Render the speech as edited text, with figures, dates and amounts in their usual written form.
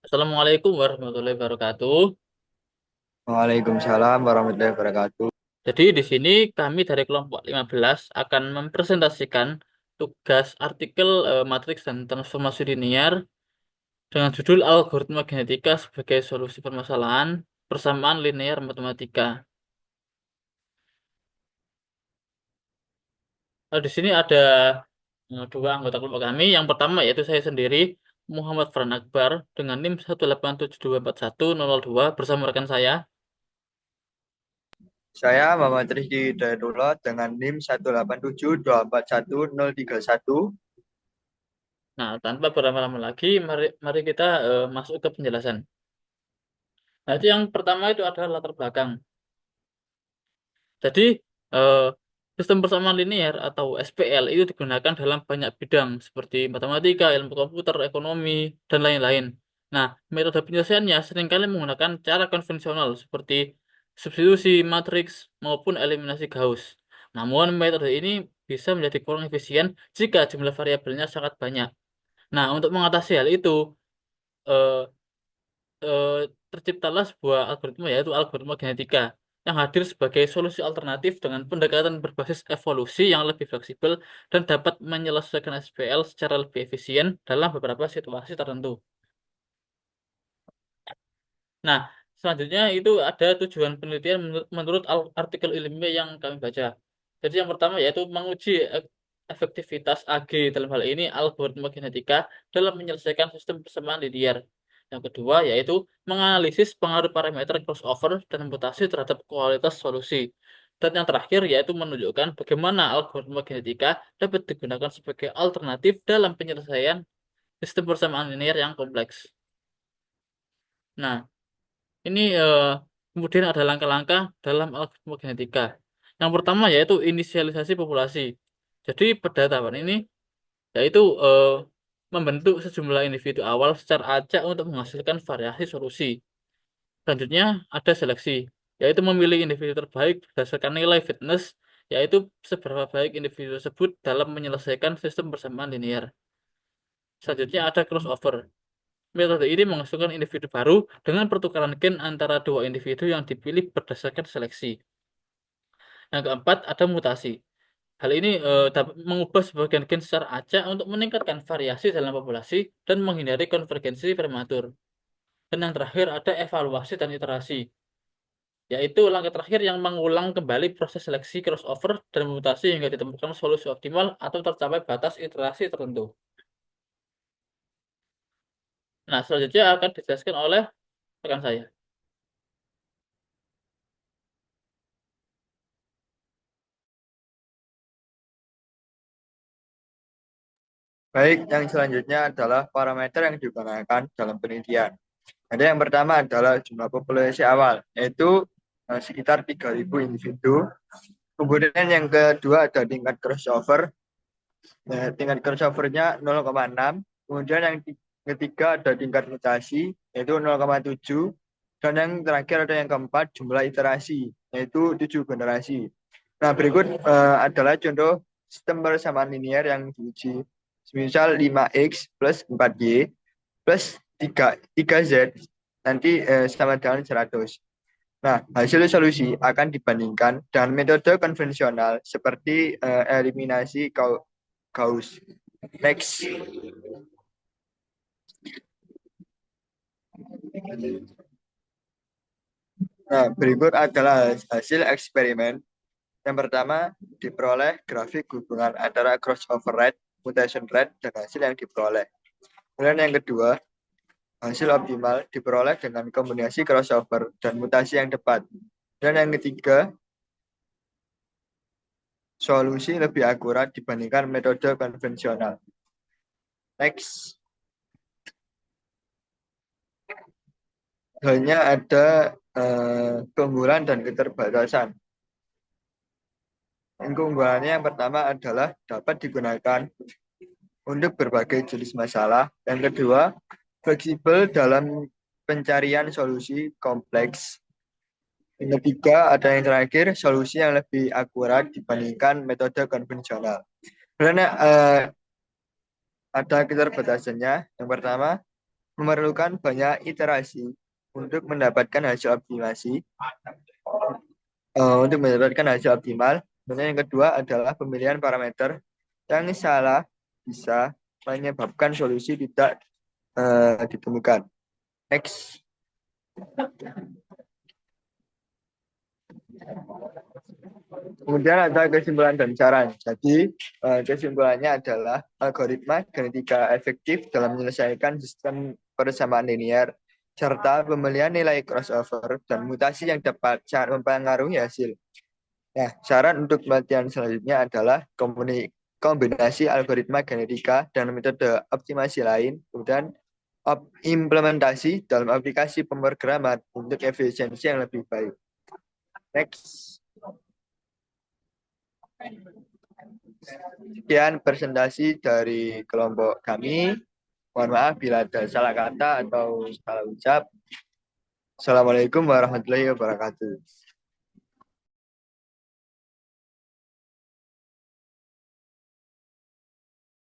Assalamualaikum warahmatullahi wabarakatuh. Waalaikumsalam warahmatullahi wabarakatuh. Jadi di sini kami dari kelompok 15 akan mempresentasikan tugas artikel matriks dan transformasi linear dengan judul Algoritma Genetika sebagai Solusi Permasalahan Persamaan Linear Matematika. Di sini ada dua anggota kelompok kami. Yang pertama yaitu saya sendiri, Muhammad Farhan Akbar dengan NIM 187241002 bersama rekan saya. Saya Muhammad Rizky Hidayatullah dengan NIM 187241031. Nah, tanpa berlama-lama lagi, mari kita masuk ke penjelasan. Nah, itu yang pertama itu adalah latar belakang. Jadi, eh, sistem persamaan linear atau SPL itu digunakan dalam banyak bidang seperti matematika, ilmu komputer, ekonomi, dan lain-lain. Nah, metode penyelesaiannya seringkali menggunakan cara konvensional seperti substitusi matriks maupun eliminasi Gauss. Namun, metode ini bisa menjadi kurang efisien jika jumlah variabelnya sangat banyak. Nah, untuk mengatasi hal itu, eh, eh, terciptalah sebuah algoritma yaitu algoritma genetika yang hadir sebagai solusi alternatif dengan pendekatan berbasis evolusi yang lebih fleksibel dan dapat menyelesaikan SPL secara lebih efisien dalam beberapa situasi tertentu. Nah, selanjutnya itu ada tujuan penelitian menurut artikel ilmiah yang kami baca. Jadi yang pertama yaitu menguji efektivitas AG dalam hal ini algoritma genetika dalam menyelesaikan sistem persamaan linear. Yang kedua yaitu menganalisis pengaruh parameter crossover dan mutasi terhadap kualitas solusi. Dan yang terakhir yaitu menunjukkan bagaimana algoritma genetika dapat digunakan sebagai alternatif dalam penyelesaian sistem persamaan linear yang kompleks. Nah, ini kemudian ada langkah-langkah dalam algoritma genetika. Yang pertama yaitu inisialisasi populasi. Jadi pada tahapan ini yaitu membentuk sejumlah individu awal secara acak untuk menghasilkan variasi solusi. Selanjutnya ada seleksi, yaitu memilih individu terbaik berdasarkan nilai fitness, yaitu seberapa baik individu tersebut dalam menyelesaikan sistem persamaan linear. Selanjutnya ada crossover. Metode ini menghasilkan individu baru dengan pertukaran gen antara dua individu yang dipilih berdasarkan seleksi. Yang keempat, ada mutasi. Hal ini dapat mengubah sebagian gen secara acak untuk meningkatkan variasi dalam populasi dan menghindari konvergensi prematur. Dan yang terakhir ada evaluasi dan iterasi, yaitu langkah terakhir yang mengulang kembali proses seleksi crossover dan mutasi hingga ditemukan solusi optimal atau tercapai batas iterasi tertentu. Nah, selanjutnya akan dijelaskan oleh rekan saya. Baik, yang selanjutnya adalah parameter yang digunakan dalam penelitian. Ada yang pertama adalah jumlah populasi awal, yaitu sekitar 3.000 individu. Kemudian yang kedua ada tingkat crossover. Tingkat crossovernya 0,6. Kemudian yang ketiga ada tingkat mutasi, yaitu 0,7. Dan yang terakhir ada yang keempat, jumlah iterasi, yaitu 7 generasi. Nah, berikut adalah contoh sistem persamaan linear yang diuji. Misal 5x plus 4y plus 3z nanti sama dengan 100. Nah, hasil solusi akan dibandingkan dengan metode konvensional seperti eliminasi Gauss. Next. Nah, berikut adalah hasil eksperimen. Yang pertama, diperoleh grafik hubungan antara crossover rate, mutation rate, dan hasil yang diperoleh. Kemudian yang kedua, hasil optimal diperoleh dengan kombinasi crossover dan mutasi yang tepat. Dan yang ketiga, solusi lebih akurat dibandingkan metode konvensional. Next. Hanya ada keunggulan dan keterbatasan. Keunggulannya yang pertama adalah dapat digunakan untuk berbagai jenis masalah. Yang kedua, fleksibel dalam pencarian solusi kompleks. Yang ketiga, ada yang terakhir, solusi yang lebih akurat dibandingkan metode konvensional. Karena ada keterbatasannya. Yang pertama, memerlukan banyak iterasi untuk mendapatkan hasil optimasi, untuk mendapatkan hasil optimal. Kemudian yang kedua adalah pemilihan parameter yang salah bisa menyebabkan solusi tidak ditemukan. Next. Kemudian ada kesimpulan dan saran. Jadi, kesimpulannya adalah algoritma genetika efektif dalam menyelesaikan sistem persamaan linear, serta pemilihan nilai crossover dan mutasi yang dapat sangat mempengaruhi hasil. Nah, saran untuk pelatihan selanjutnya adalah kombinasi algoritma genetika dan metode optimasi lain, kemudian implementasi dalam aplikasi pemrograman untuk efisiensi yang lebih baik. Next. Sekian presentasi dari kelompok kami. Mohon maaf bila ada salah kata atau salah ucap. Assalamualaikum warahmatullahi wabarakatuh.